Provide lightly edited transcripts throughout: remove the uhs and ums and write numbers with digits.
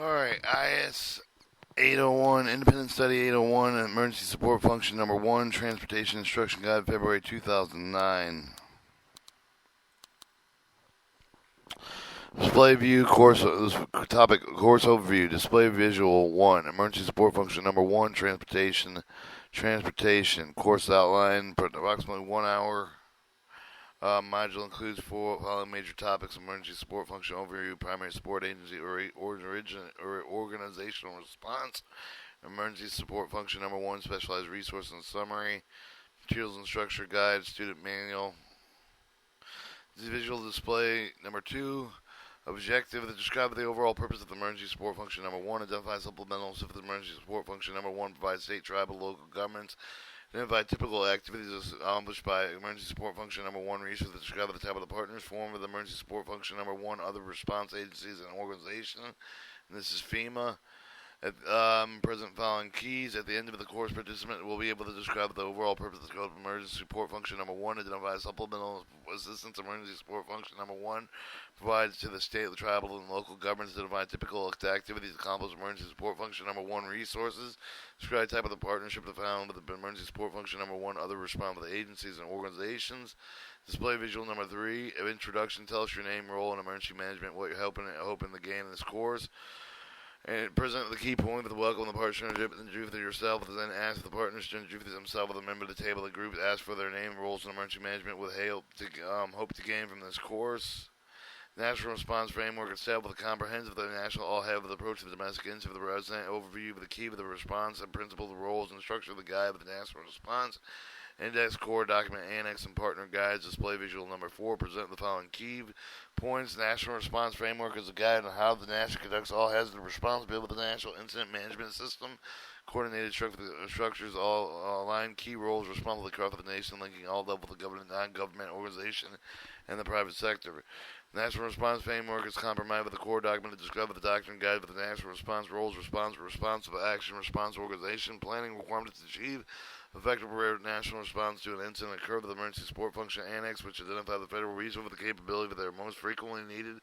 Alright, IS 801, Independent Study 801, Emergency Support Function Number 1, Transportation Instruction Guide, February 2009. Display view, topic, course overview, display visual 1, Emergency Support Function Number 1, Transportation, course outline, approximately 1 hour. Module includes four following major topics: emergency support function overview, primary support agency or organizational response, emergency support function number 1, specialized resource and summary, materials and structure guide, student manual. Visual display number 2, objective that describe the overall purpose of the emergency support function number 1, identify supplementals of the emergency support function number 1, provide state, tribal, local governments. Identify typical activities accomplished by emergency support function number 1, research that describe the type of the partners, form of the emergency support function number 1, other response agencies and organizations. And this is FEMA. Present following keys. At the end of the course, participant will be able to describe the overall purpose of the emergency support function number 1, identify supplemental assistance emergency support function number 1, provides to the state, the tribal, and local governments, identify typical activities accomplished emergency support function number 1, resources, describe type of the partnership found with the emergency support function number 1, other response with the agencies and organizations. Display visual number 3, introduction, tell us your name, role in emergency management, what you're hoping to gain in this course. And present the key point with the welcome the partnership and introduce yourself, then ask the partners to introduce themselves with a member of the table of the group, ask for their name, roles in emergency management with hope to gain from this course. National response framework established with a comprehensive national all-have approach to the domestic incident of the resident, overview of the key of the response and principles, roles, and structure of the guide of the national response. Index, core, document, annex, and partner guides. Display visual number 4. Present the following key points. National Response Framework is a guide on how the nation conducts all hazard response built with the National Incident Management System. Coordinated structures, all aligned key roles responsible across the nation, linking all levels of government, non-government organization, and the private sector. The National Response Framework is compromised with the core document to describe the doctrine guide for the national response roles, responsive action, response organization, planning requirements to achieve effective national response to an incident occurred with the emergency support function annex, which identify the federal resource with the capability that are most frequently needed,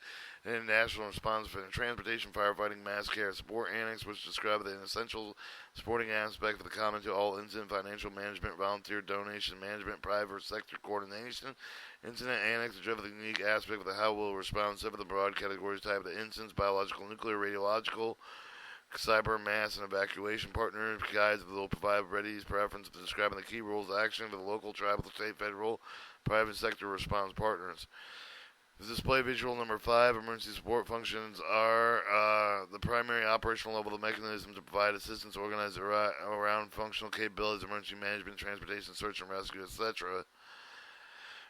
and national response for transportation, firefighting, mass care support annex, which describe the essential supporting aspect of the common to all incident financial management, volunteer donation management, private sector coordination. Incident annex address the unique aspect of the how will respond to the broad categories type of the incidents, biological, nuclear, radiological, cyber, mass, and evacuation partners. Guides will provide ready preference for describing the key rules of action for the local, tribal, state, federal, private sector response partners. The display visual number 5, emergency support functions are the primary operational level of the mechanism to provide assistance organized around functional capabilities, emergency management, transportation, search and rescue, etc.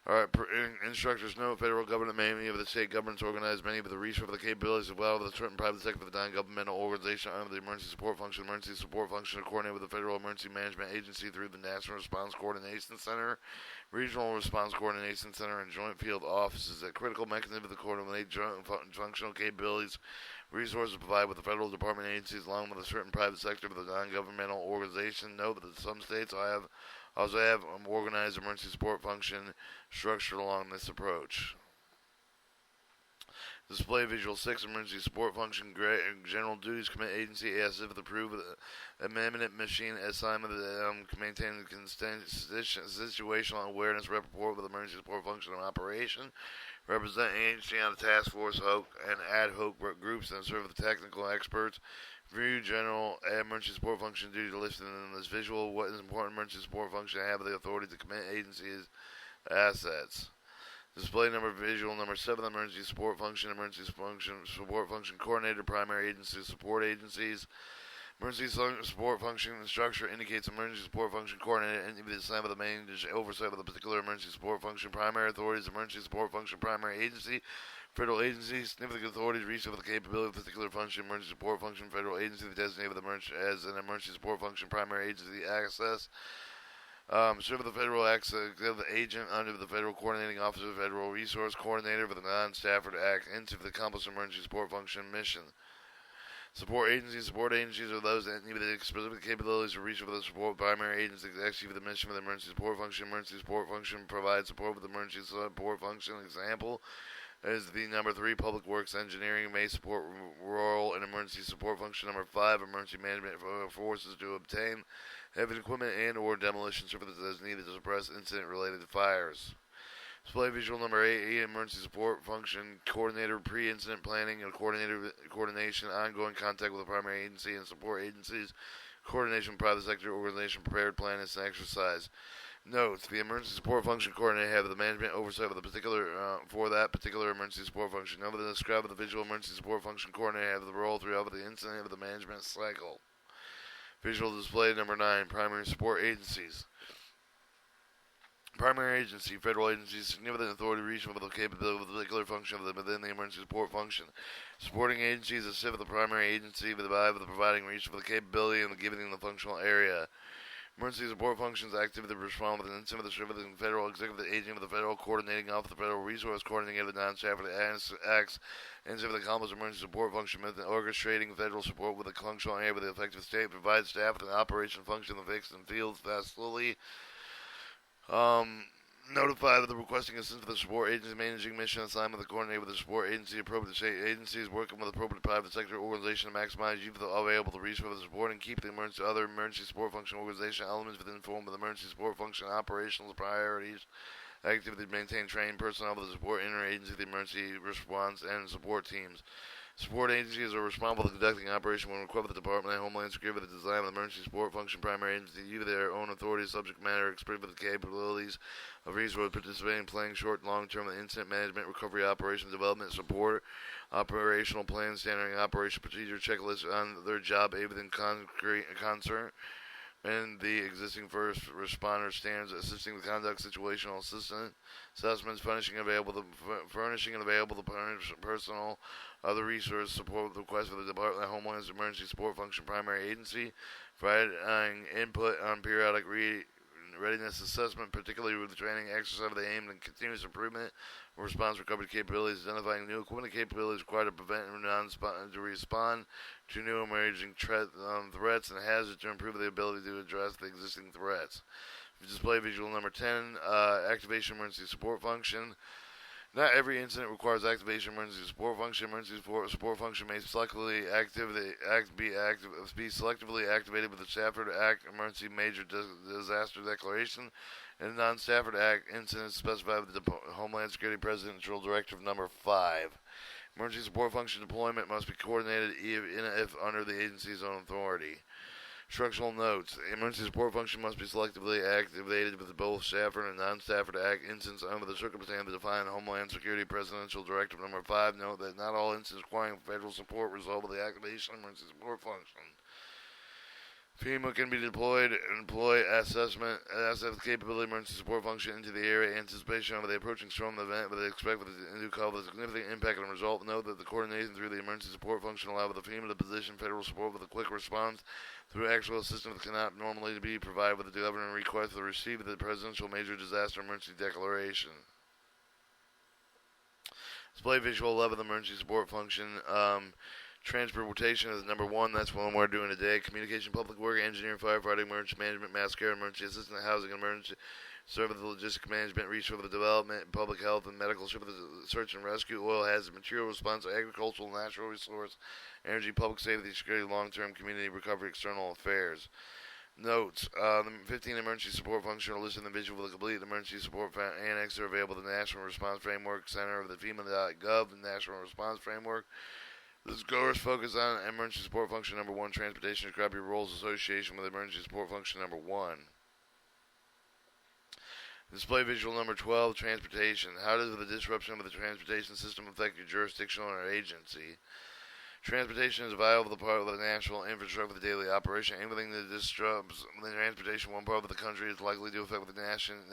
Alright, instructors note federal government, many of the state governments organize many of the resources of the capabilities as well as the certain private sector of the non-governmental organization under the emergency support function. Emergency support function are coordinated with the Federal Emergency Management Agency through the National Response Coordination Center, Regional Response Coordination Center, and Joint Field Offices. A critical mechanism to coordinate joint functional capabilities resources provided with the federal department agencies along with a certain private sector of the non-governmental organization. Note that some states also have organized emergency support function structured along this approach. Display visual 6, emergency support function, general duties, commit agency, as if approved amendment machine assignment, maintain situational awareness, report with emergency support function and operation, represent agency on the task force and ad hoc groups, and serve the technical experts. View general emergency support function duty listed in this visual. What is important emergency support function have the authority to commit agencies assets. Display number visual number 7, emergency support function support function coordinator, primary agency support agencies. Emergency support function structure indicates emergency support function coordinator and the assignment of the main oversight of the particular emergency support function. Primary authorities, emergency support function primary agency. Federal agency, significant authorities reach over the capability of a particular function, emergency support function, federal agency designated as an emergency support function, primary agency access. Serve the federal agent under the federal coordinating officer, federal resource coordinator for the non-Stafford Act, into the accomplish emergency support function mission. Support agencies are those that need the specific capabilities to reach for the support primary agency to execute the mission of the emergency support function. Emergency support function provides support for the emergency support function. Example, As the number 3, public works engineering may support rural and emergency support function. Number 5, emergency management forces to obtain heavy equipment and or demolition services as needed to suppress incident-related fires. Display visual number 8, emergency support function coordinator, pre-incident planning and coordination, ongoing contact with the primary agency and support agencies, coordination with private sector organization, prepared planners and exercise. Notes: the emergency support function coordinator have the management oversight of the particular for that particular emergency support function. Over the describe of the visual emergency support function coordinator have the role throughout the incident of the management cycle. Visual display number 9, primary support agencies. Primary agency, federal agencies, significant authority reaching for the capability of a particular function within the emergency support function. Supporting agencies assist with the primary agency with the providing reach for the capability and the giving the functional area. Emergency support functions activity to respond with an incident of the federal executive agent of the federal coordinating office, the federal resource coordinating of the non-staff acts, and the accomplished emergency support function method, orchestrating federal support with a functional area with the effective state, provide staff with an operation function in the fixed and fields fastly. Notify of the requesting assistance for the support agency managing mission assignment, the coordinator with the support agency, appropriate state agencies, working with appropriate private sector organization to maximize use of the available resource for the support and keep the other emergency support function organization elements within form of the emergency support function operational priorities, activity to maintain trained personnel with the support interagency, the emergency response, and support teams. Support agencies are responsible for conducting operation when required by the Department of Homeland Security for the design of the emergency support function. Primary agency use their own authority, subject matter, experience with the capabilities of resource participating, playing short and long-term incident management, recovery, operations, development, support, operational plans, standard operation procedure, checklists on their job, everything concert, and the existing first responder standards, assisting with conduct, situational assessments, furnishing available to personnel, other resource support requests for the Department of Homeland Emergency Support Function primary agency, providing input on periodic readiness assessment, particularly with the training exercise with the aim and continuous improvement of response recovery capabilities, identifying new equipment capabilities required to prevent and to respond to new emerging threats and hazards to improve the ability to address the existing threats. Display visual number 10, activation emergency support function. Not every incident requires activation emergency support function. Emergency support function may selectively be selectively activated with the Stafford Act Emergency Major Disaster Declaration and non-Stafford Act incidents specified with the Homeland Security Presidential Directive Number 5. Emergency support function deployment must be coordinated if under the agency's own authority. Structural notes. The emergency support function must be selectively activated with both Stafford and non-Stafford Act incidents under the circumstances defined in Homeland Security Presidential Directive Number 5. Note that not all incidents requiring federal support result with the activation of emergency support function. FEMA can be deployed and employ assessment capability emergency support function into the area in anticipation of the approaching storm event, but they expect to cause a significant impact on the result. Note that the coordination through the emergency support function allow the FEMA to position federal support with a quick response through actual assistance that cannot normally be provided with the government request for the receipt of the Presidential Major Disaster Emergency Declaration. Display visual 11 emergency support function. Transportation is number 1. That's one we're doing today. Communication, public work, engineering, firefighting, emergency management, mass care, emergency assistance, housing, emergency service, logistic management, research for development, public health, and medical service, search and rescue, oil hazard, material response, agricultural, natural resource, energy, public safety, security, long-term community recovery, external affairs. Notes: the 15 emergency support functions are listed in the visual. The complete emergency support annex are available at the National Response Framework Center of the FEMA.gov, the National Response Framework. This course focus on emergency support function number 1, transportation. Describe your roles association with emergency support function number 1. Display visual number 12, transportation. How does the disruption of the transportation system affect your jurisdiction or agency? Transportation is a vital part of the national infrastructure of the daily operation. Anything that disrupts the transportation one part of the country is likely to affect the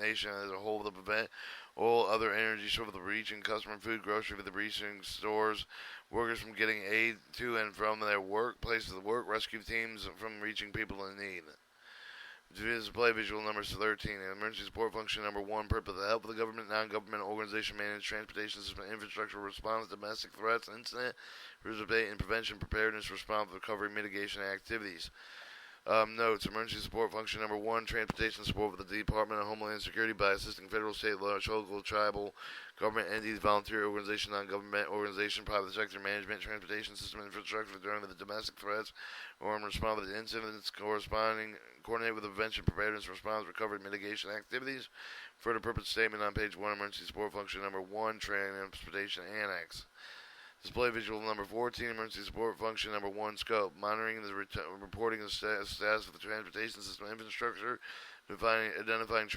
nation as a whole to prevent all other energy sources for the reaching customer, food, grocery for the reaching stores, workers from getting aid to and from their workplaces of work, rescue teams from reaching people in need. Display visual number 13. Emergency support function number 1. Purpose: the help of the government, non-government organization manage transportation system infrastructure, response to domestic threats, incident, participate in prevention, preparedness, response, recovery, mitigation activities. Notes: Emergency support function number 1, transportation support for the Department of Homeland Security by assisting federal, state, local, tribal, government entities, volunteer organization, non-government organization, private sector management, transportation system infrastructure during the domestic threats or in response to the incidents corresponding, coordinate with the prevention, preparedness, response, recovery, mitigation activities. Further purpose statement on page 1, emergency support function number 1, transportation annex. Display visual number 14, emergency support function number 1, scope. Monitoring the reporting of status of the transportation system infrastructure, identifying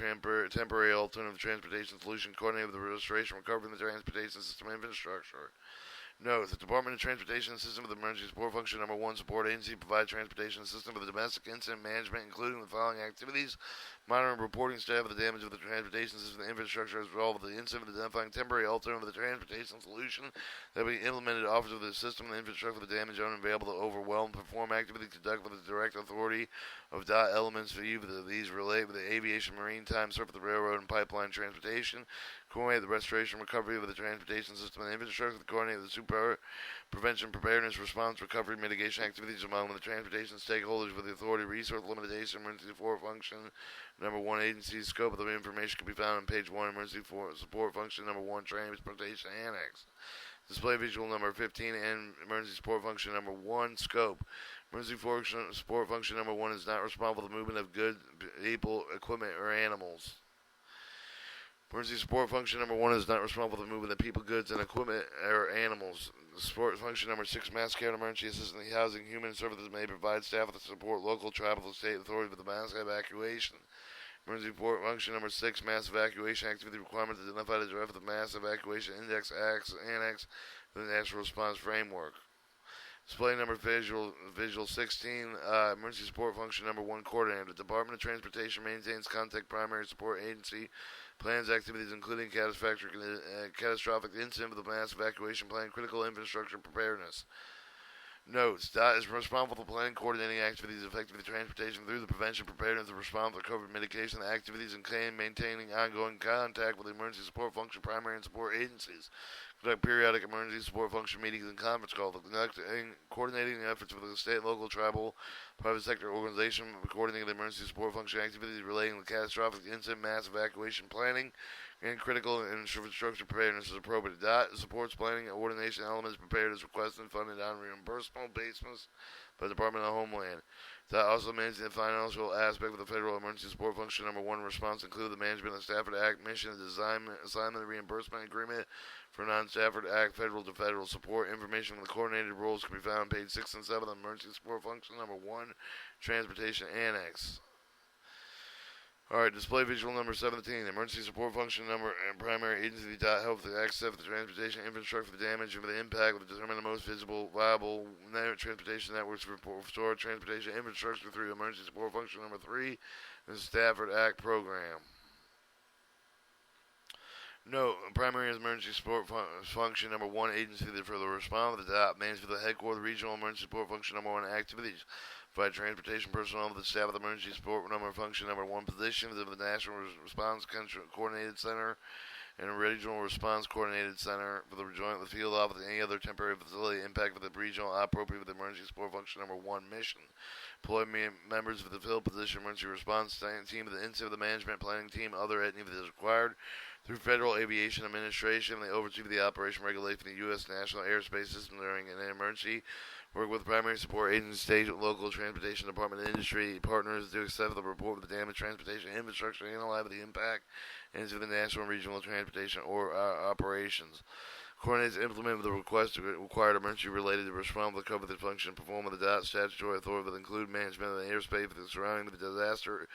temporary alternative transportation solution, coordinating with the restoration, recovery of the transportation system infrastructure. Note: the Department of Transportation System of the Emergency Support Function number 1 support agency provides transportation system for the domestic incident management, including the following activities: monitoring and reporting staff of the damage of the transportation system infrastructure as a result of the incident, identifying temporary alternative of the transportation solution that will be implemented, offers of the system and the infrastructure of the damage unavailable to overwhelm, perform activities conduct with the direct authority of DOT elements for you. These relate with the aviation, maritime, surface, the railroad, and pipeline transportation. Coordinate the restoration and recovery of the transportation system and infrastructure. Coordinate the prevention, preparedness, response, recovery, mitigation activities among the transportation stakeholders with the authority, resource limitation, emergency support function number 1, agency. Scope of the information can be found on page 1, emergency support function number 1, transportation annex. Display visual number 15 and emergency support function number 1, scope. Emergency support function number 1 is not responsible for the movement of goods, people, equipment, or animals. Emergency support function number 1 is not responsible for the movement of people, goods, and equipment or animals. Support function number 6, mass care and emergency assistance, housing, human services may provide staff with support local, tribal, state authorities with the mass evacuation. Emergency support function number 6, mass evacuation activity requirements identified as the mass evacuation index annex to the national response framework. Display number visual 16, emergency support function number 1, coordinator. The Department of Transportation maintains contact primary support agency, plans activities including catastrophic incident with a mass evacuation plan, critical infrastructure preparedness. Notes: DOT is responsible for planning, coordinating activities affecting the transportation through the prevention, preparedness, response, recovery, mitigation activities, and maintaining ongoing contact with the emergency support function primary and support agencies. Conduct periodic emergency support function meetings and conference calls. Coordinating efforts with the state, local, tribal, private sector organization, coordinating the emergency support function activities relating to catastrophic incident, mass evacuation planning, and critical infrastructure preparedness as appropriate. DOT supports planning and coordination elements prepared as requested and funded on reimbursable basis by the Department of Homeland. DOT also manages the financial aspect of the federal emergency support function number 1 response, include the management of the Stafford Act mission, the design, assignment, and reimbursement agreement for non-Stafford Act federal to federal support. Information on the coordinated roles can be found on page 6 and 7 of the emergency support function number 1, transportation annex. Alright, display visual number 17. Emergency support function number and primary agency dot help the access the transportation infrastructure for the damage and for the impact of determine the most visible, viable transportation networks for restore transportation infrastructure through emergency support function number 3, the Stafford Act program. Note: primary emergency support function number 1, agency for the response of the DOT manages for the headquarters regional emergency support function number 1 activities. Provide transportation personnel with the staff of the emergency support number function number 1 positions of the National Response Coordinated Center and a Regional Response Coordinated Center for the joint with the field office and any other temporary facility impact with the regional appropriate with the emergency support function number 1 mission. Employ members of the field position emergency response team of the incident of the management planning team, other any that is required through Federal Aviation Administration. They oversee the operation regulation of the U.S. National Airspace System during an emergency. Work with primary support agencies, state, local transportation department, and industry partners to accept the report of the damaged transportation infrastructure, analyze the impact into the national and regional transportation or operations. Coordinates implement with the request required emergency related to respond with the cover the function perform with the DOT statutory authority that include management of the airspace for the surrounding the disaster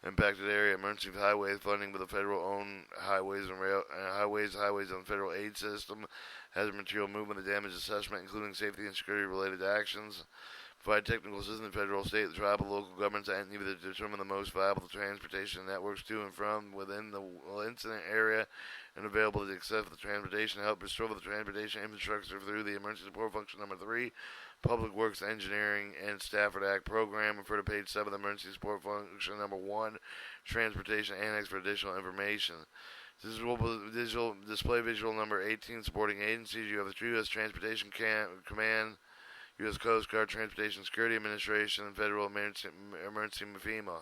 impacted area, emergency highway funding with the federal owned highways and highways on federal aid system, hazard material movement, the damage assessment, including safety and security related actions. Provide technical assistance to federal, state, tribal, local governments and either to determine the most viable transportation networks to and from within the incident area and available to accept the transportation, help restore the transportation infrastructure through the emergency support function number 3, Public Works Engineering and Stafford Act program. Refer to page 7 of the emergency support function number 1, transportation annex for additional information. Display visual number 18, supporting agencies. You have the U.S. Transportation Command, U.S. Coast Guard, Transportation Security Administration, and Federal Emergency FEMA.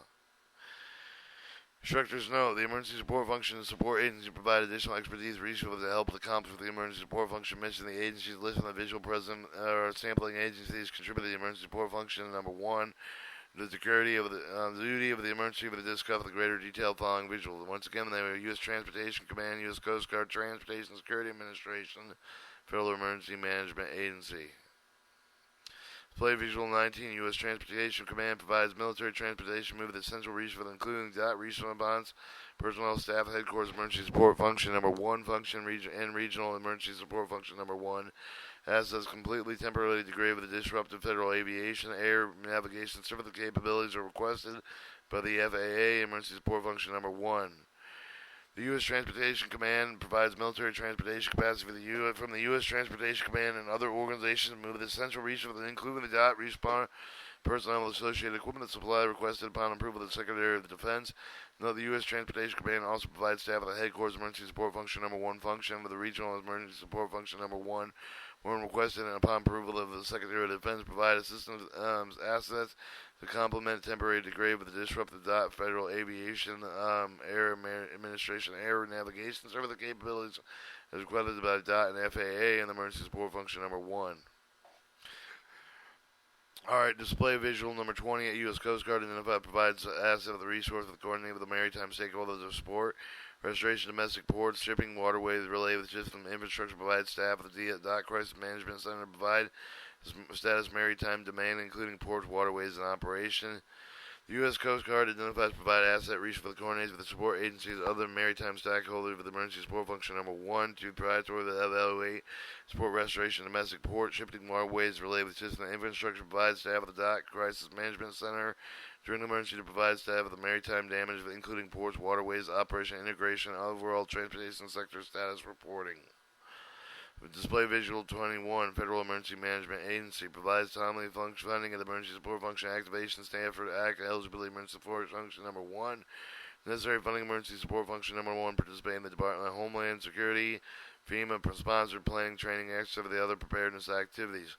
Instructors know the emergency support function and support agency provide additional expertise resources to help accomplish the emergency support function mission. The agencies listed on the visual present or sampling agencies contribute to the emergency support function. Number one, the security of the duty of the emergency with the discuss the greater detail following visual. Once again, they were U.S. Transportation Command, U.S. Coast Guard, Transportation Security Administration, Federal Emergency Management Agency. Display Visual 19, U.S. Transportation Command provides military transportation move with essential resources, including response, personnel, staff, headquarters, emergency support function number one, function and regional emergency support function number one. Assets completely temporarily degrade with the disruptive federal aviation, air, navigation, service capabilities are requested by the FAA, emergency support function number one. The U.S. Transportation Command provides military transportation capacity for the from the U.S. Transportation Command and other organizations move with essential resources, including the responder personnel with associated equipment and supply requested upon approval of the Secretary of the Defense. Note the U.S. Transportation Command also provides staff of the headquarters emergency support function number one function with the regional emergency support function number one. When requested and upon approval of the Secretary of Defense, provide assistance assets to complement temporary degrade with the disrupted federal aviation, air administration, air navigation service capabilities as requested by and FAA and the emergency support function number one. Alright, display visual number 20 at U.S. Coast Guard identified provides asset of the resource with coordinated with the maritime stakeholders of support. Restoration domestic ports, shipping, waterways, relay with system infrastructure, provide staff of the dock crisis management center, provide status maritime domain, including ports, waterways, and operation. The U.S. Coast Guard identifies provide asset reach for the coordinates with the support agencies, other maritime stakeholders with emergency support function number one, to prioritize the evaluate, support restoration domestic port, shipping waterways, relay with system infrastructure, provide staff of the dock crisis management center during the emergency to provide staff of the maritime damage, including ports, waterways, operation integration, overall transportation sector status reporting. Display Visual 21, Federal Emergency Management Agency provides timely funding of the emergency support function activation Stanford Act eligibility emergency support function number one. Necessary funding emergency support function number one. Participate in the Department of Homeland Security, FEMA sponsored planning, training, acts of the other preparedness activities.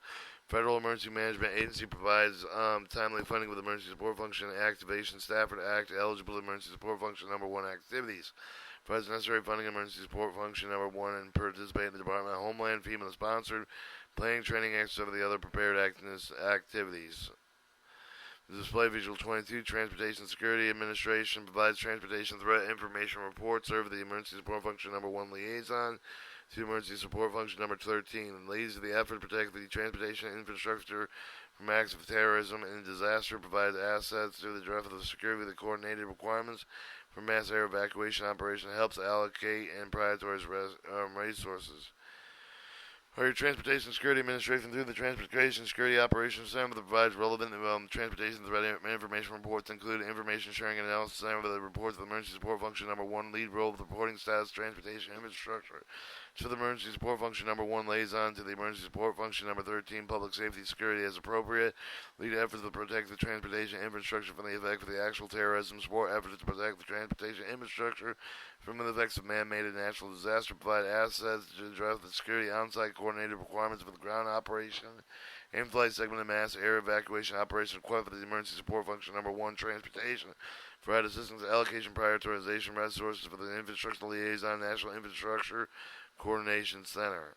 Federal Emergency Management Agency provides timely funding with emergency support function activation Stafford Act eligible emergency support function number one activities. Provides necessary funding emergency support function number one and participate in the Department of Homeland FEMA sponsored planning, training, acts of the other prepared activities. The display visual 22, Transportation Security Administration provides transportation threat information report, serve the emergency support function number one liaison to emergency support function number 13, and leads to the effort to protect the transportation infrastructure from acts of terrorism and disaster, provides assets to the draft of the security with the coordinated requirements for mass air evacuation operation, helps allocate and prioritize resources. Your Transportation Security Administration through the Transportation Security Operations Center provides relevant transportation threat information reports, including information sharing and analysis center with the reports of the emergency support function number one, lead role of the reporting status, transportation infrastructure. To the emergency support function number one, liaison to the emergency support function number 13, public safety security as appropriate. Lead efforts to protect the transportation infrastructure from the effect of the actual terrorism. Support efforts to protect the transportation infrastructure from the effects of man-made and natural disaster. Provide assets to address the security on-site coordinated requirements for the ground operation. In-flight segment and mass air evacuation operation required for the emergency support function number one, transportation. Provide assistance allocation prioritization resources for the infrastructure liaison, national infrastructure coordination center.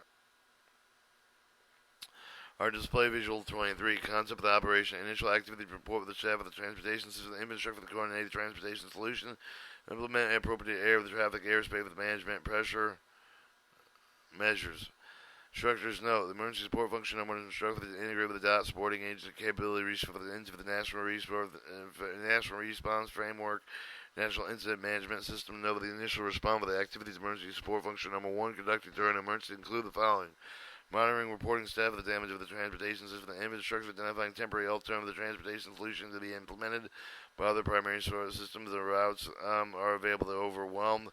Our display visual 23, concept of the operation, initial activity report with the staff of the transportation system, infrastructure for the coordinated transportation solution, implement appropriate air with the traffic airspace with management pressure measures. Instructors note the emergency support function number one is instructed to integrate with the DOT supporting agency capability reach for the national response framework, national incident management system. Note the initial response for the activities emergency support function number one conducted during an emergency include the following: monitoring, reporting staff of the damage of the transportation system, the infrastructure, identifying temporary alternative of the transportation solution to be implemented by other primary source systems. The routes are available to overwhelm,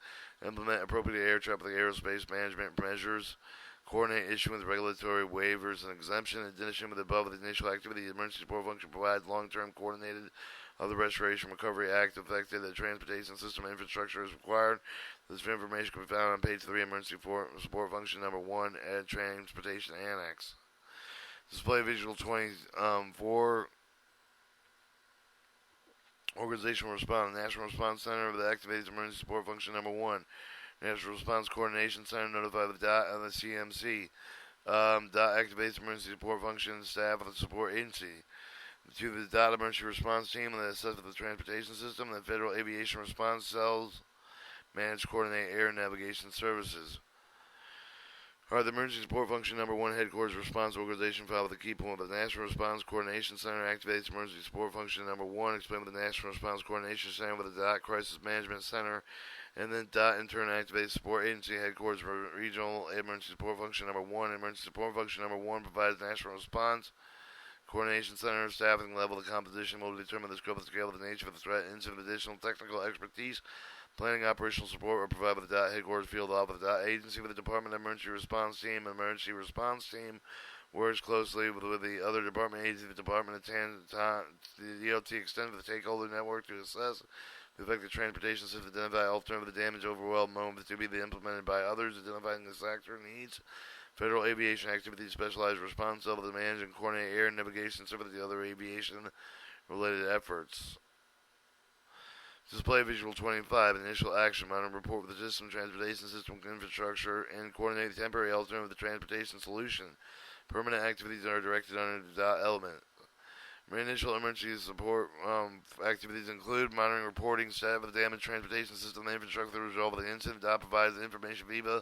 implement appropriate air traffic aerospace management measures, coordinate issuing with regulatory waivers and exemption. In addition with the above the initial activity, the emergency support function provides long-term coordinated of the Restoration Recovery Act affected the transportation system infrastructure is required. This information can be found on page 3, emergency support function number 1, and transportation annex. Display visual 24. Organization will respond. National Response Center of the Activated Emergency Support Function number 1. National Response Coordination Center notify the DOT and the CMC. DOT activates emergency support function staff of the support agency. To the DOT emergency response team and the assessment of the transportation system, the Federal Aviation Response Cells manage coordinate air navigation services. The emergency support function number 1 headquarters response organization file with the key point of the National Response Coordination Center activates emergency support function number 1. Explain with the National Response Coordination Center with the DOT Crisis Management Center, and then DOT in turn activates support agency headquarters for regional emergency support function number 1. Emergency support function number 1 provides national response coordination center staffing level. The composition will determine the scope, the scale, of the nature of the threat, and of additional technical expertise. Planning operational support will provide with the DOT headquarters field off of the DOT agency with the Department of Emergency Response Team. Emergency Response Team works closely with the other department agencies. The Department of the DOT extends the stakeholder network to assess the effective transportation system, identify alternative damage overwhelmed moment to be implemented by others, identifying the sector needs. Federal aviation activities specialized response level to manage and coordinate air navigation service with the other aviation related efforts. Display visual 25, initial action, monitor and report with the system, transportation system infrastructure, and coordinate the temporary alternative with the transportation solution. Permanent activities are directed under the DOT element. Initial emergency support activities include monitoring, reporting, status of the damaged transportation system, the infrastructure, the result of the incident. DOT provides the information via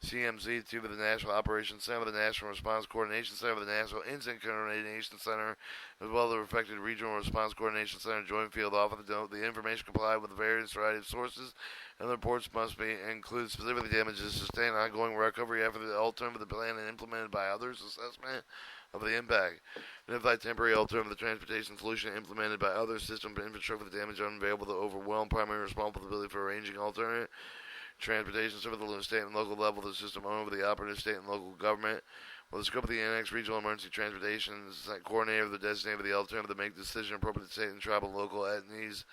CMC to the National Operations Center, the National Response Coordination Center, the National Incident Coordination Center, as well as the affected Regional Response Coordination Center, Joint Field Office. The information complied with the various variety of sources, and the reports must include specifically damages sustained, ongoing recovery after the alternative of the plan and implemented by others, assessment of the impact, identify temporary alternative of the transportation solution implemented by others, system infrastructure for the damage unavailable to overwhelm, primary responsibility for arranging alternate transportation service at the state and local level, the system owned by the operative state and local government. Well, the scope of the annex regional emergency transportation is coordinator of the designated of the alternative to make decision appropriate to state and tribal local entities.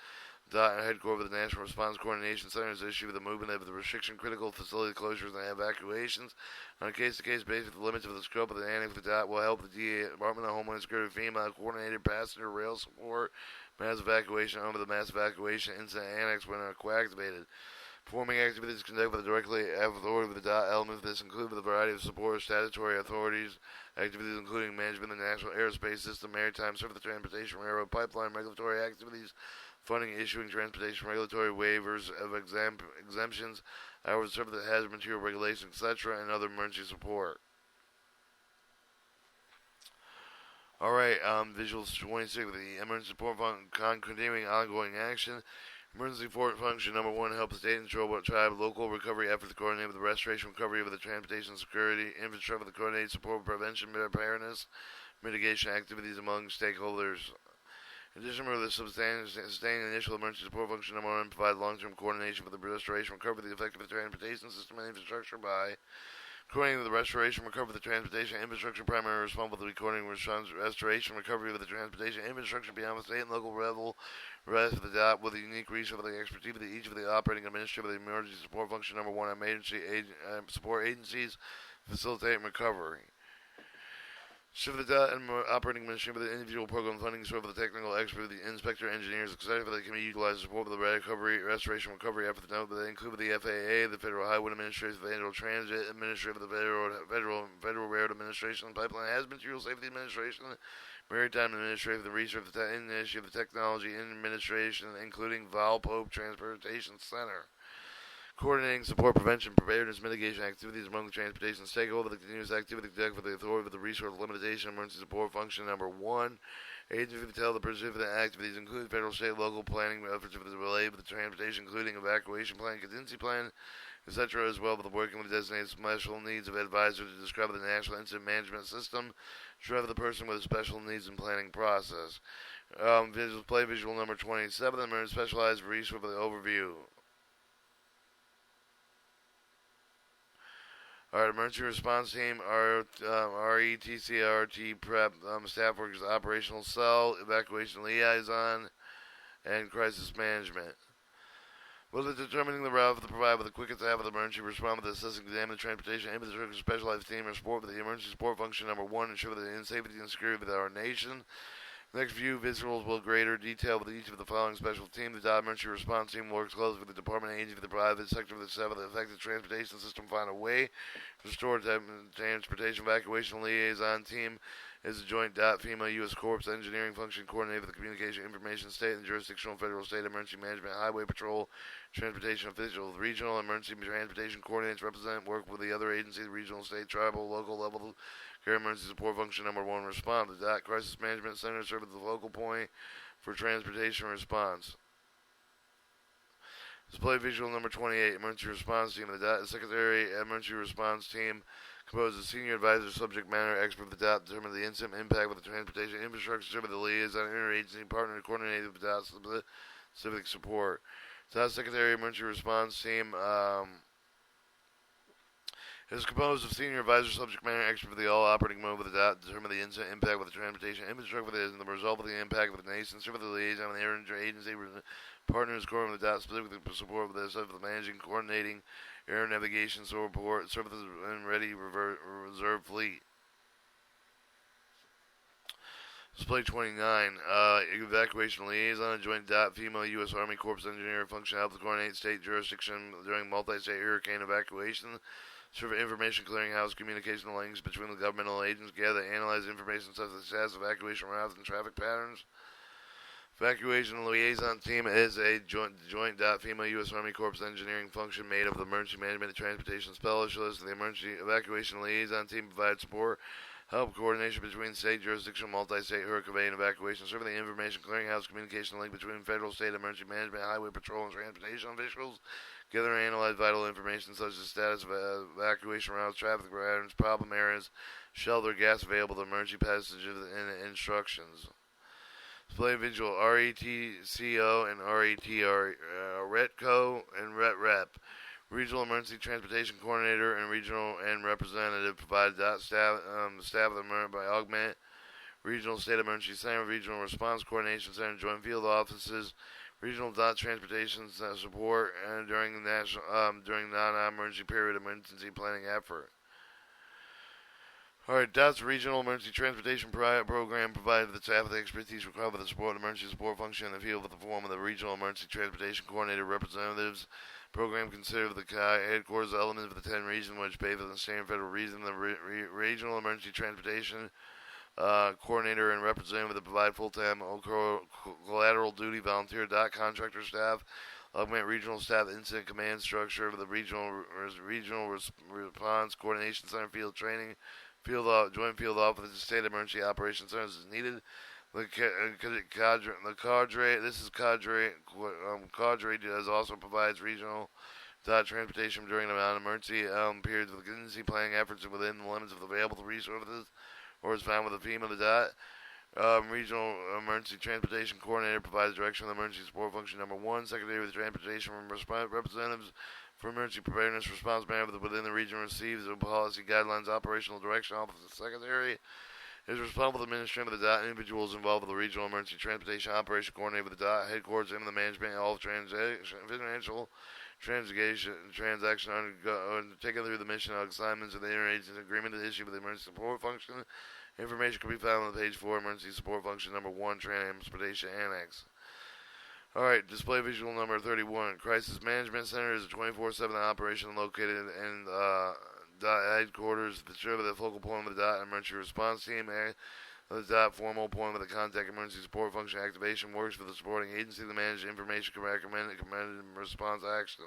DOT and headquarters of the National Response Coordination Center is issued with the movement of the restriction critical facility closures and evacuations on a case-to-case basis. The limits of the scope of the annex of the DOT will help the DA, Department of Homeland Security, FEMA, coordinated passenger rail support, mass evacuation under the mass evacuation incident annex when activated. Performing activities conducted with the directly authority of the DOT element. This includes a variety of support statutory authorities, activities including management of the national airspace system, maritime service, transportation, railroad, pipeline, regulatory activities, funding, issuing transportation regulatory waivers of exemptions, hours of service that hazard material regulation, etc., and other emergency support. Alright, visuals 26, the emergency support fund continuing ongoing action. Emergency support function number 1 helps state and tribe local recovery efforts coordinate with the restoration recovery of the transportation security infrastructure, the coordinated support prevention preparedness mitigation activities among stakeholders. In addition to the sustaining initial emergency support function number 1 provides long-term coordination for the restoration recovery of the effective transportation system and infrastructure by coordinating the restoration recovery of the transportation infrastructure, primary responsible for the coordinating restoration recovery of the transportation infrastructure beyond the state and local level. Rest of the DOT with a unique resource of the expertise of each of the operating administrative of the emergency support function number 1 support agencies facilitate recovery. Shift the DOT and operating administrative of the individual program funding sort of the technical expert, the inspector, engineers, etc. that can be utilized to support the restoration recovery efforts. Note that they include the FAA, the Federal Highway Administration, the Federal Transit Administration, the Federal Railroad Administration, the Pipeline Hazard Material Safety Administration, Maritime Administration, the Research of the Initiative of the Technology Administration, including Valpope Transportation Center. Coordinating support, prevention, preparedness, mitigation activities among the transportation stakeholders, the continuous activity conducted for the authority of the resource limitation emergency support function number 1. Agency to tell the participant activities include federal, state, local planning efforts related to the transportation, including evacuation plan, contingency plan, etc., as well as the working with designated special needs of advisor to describe the national incident management system, drive the person with special needs and planning process. Visual number 27, the specialized resource for the overview. Alright, emergency response team, RETCRT prep, staff workers, operational cell, evacuation liaison, and crisis management. Well, in determining the route to provide with the quickest half of the emergency respond with assessing examine the transportation aim of the specialized team or support with the emergency support function number one, ensure the safety and security of our nation. Next view visuals will greater detail with each of the following special teams. The emergency response team works closely with the department agency of the private sector of the seven the affected transportation system find a way to restore transportation evacuation liaison team is a joint FEMA U.S. Corps engineering function coordinated with the communication information state and jurisdictional federal state emergency management highway patrol transportation officials. Regional emergency transportation coordinates represent work with the other agencies, regional, state, tribal, local level care emergency support function number one respond. The crisis management center serves as the focal point for transportation response. Display visual number 28, emergency response team. The secretary emergency response team composed of senior advisor, subject matter expert of the determine the incident impact with the transportation infrastructure, serve the liaison interagency partner coordinated with the civic support. The secretary emergency response team is composed of senior advisor, subject matter expert for the all operating mode with the determine the incident impact with the transportation infrastructure and the result of the impact with the nation, serve the liaison and the interagency partners core with the specifically support with the managing, coordinating air navigation support, services and ready reserve fleet. Display 29, evacuation liaison, joint FEMA U.S. Army Corps engineer function help to coordinate state jurisdiction during multi-state hurricane evacuation. Serve information clearinghouse communication links between the governmental agents, gather and analyze information such as status, evacuation routes, and traffic patterns. Evacuation liaison team is a joint FEMA U.S. Army Corps engineering function made of the emergency management and transportation specialists. The emergency evacuation liaison team provides support, help coordination between state jurisdiction, multi-state hurricane evacuation, serving the information clearinghouse communication link between federal, state emergency management, highway patrol, and transportation officials. Gather and analyze vital information such as status of evacuation routes, traffic patterns, problem areas, shelter, gas available, the emergency passages, and instructions. Display visual RETCO and RETR, RETCO and RETREP. Regional Emergency Transportation Coordinator and Regional and Representative provide staff of the emergency by augment Regional State Emergency Center, Regional Response Coordination Center, Joint Field Offices, Regional Transportation Support, and during non-emergency period emergency planning effort. Alright, DOT's Regional Emergency Transportation Program provided the staff with the expertise required for the support emergency support function in the field with the form of the Regional Emergency Transportation Coordinator representatives. Program considered the headquarters element of the 10 regions which pay for the state and federal region. The Regional Emergency Transportation Coordinator and representative that provide full-time collateral duty volunteer contractor staff. Augment regional staff incident command structure of the regional response coordination center field training. Joint field office, state emergency operations centers is needed. The cadre, this is cadre does also provides regional transportation during the non-emergency periods of contingency planning efforts within the limits of the available resources, or is found with the FEMA. The Regional Emergency Transportation Coordinator provides direction on the emergency support function number one. Secretary of the Transportation representatives for emergency preparedness response management within the region receives the policy guidelines, operational direction. Office of the Secretary is responsible for the administration of the individuals involved with the Regional Emergency Transportation Operation Coordinator with the headquarters and the management of all financial transaction undertaken through the mission of assignments of the interagency agreement to issue with the emergency support function. Information can be found on page 4, emergency support function number 1, transportation annex. Alright, display visual number 31. Crisis Management Center is a 24/7 operation located in headquarters to serve the focal point of the emergency response team. The formal point of the contact emergency support function activation works for the supporting agency to manage information can recommend response action.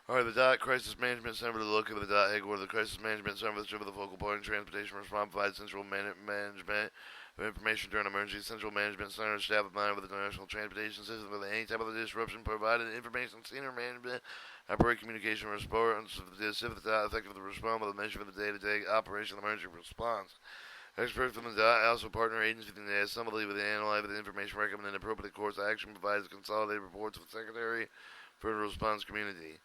Alright, the Crisis Management Center, the located at the headquarters of the Crisis Management Center, the focal point and transportation response provides central management of information during emergency. Central Management Center is staff of mind with the national transportation system with any type of disruption provided information senior management operate communication response the effective the response with the measure of the day-to-day operation of the emergency response. Experts from the also partner agency in the assembly with the analyze the information recommended appropriate course of action provides consolidated reports with the Secretary for the response community.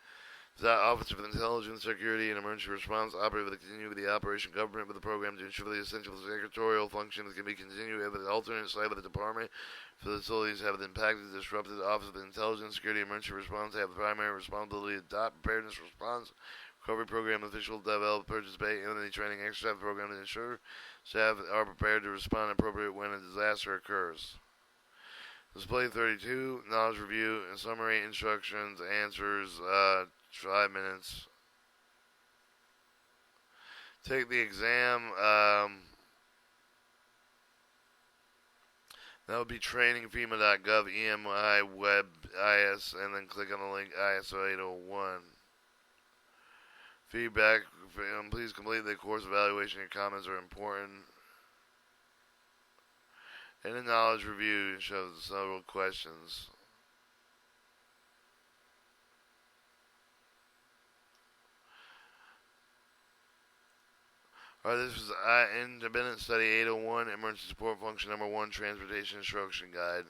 The Office of Intelligence, Security, and Emergency Response operate with the continuity of the operation government with the program to ensure the essential secretarial functions can be continued at the alternate site of the department. Facilities have been impacted, disrupted. The Office of Intelligence, Security, and Emergency Response have the primary responsibility to adopt preparedness response recovery program official develop, purchase, pay, and the training exercise program to ensure staff are prepared to respond appropriately when a disaster occurs. Display 32, knowledge review, and summary instructions, answers, 5 minutes. Take the exam. That would be trainingfema.gov, EMI, web, IS, and then click on the link ISO 801. Feedback, please complete the course evaluation. Your comments are important. And a knowledge review shows several questions. Alright, this was Independent Study 801, Emergency Support Function Number 1, Transportation Instruction Guide.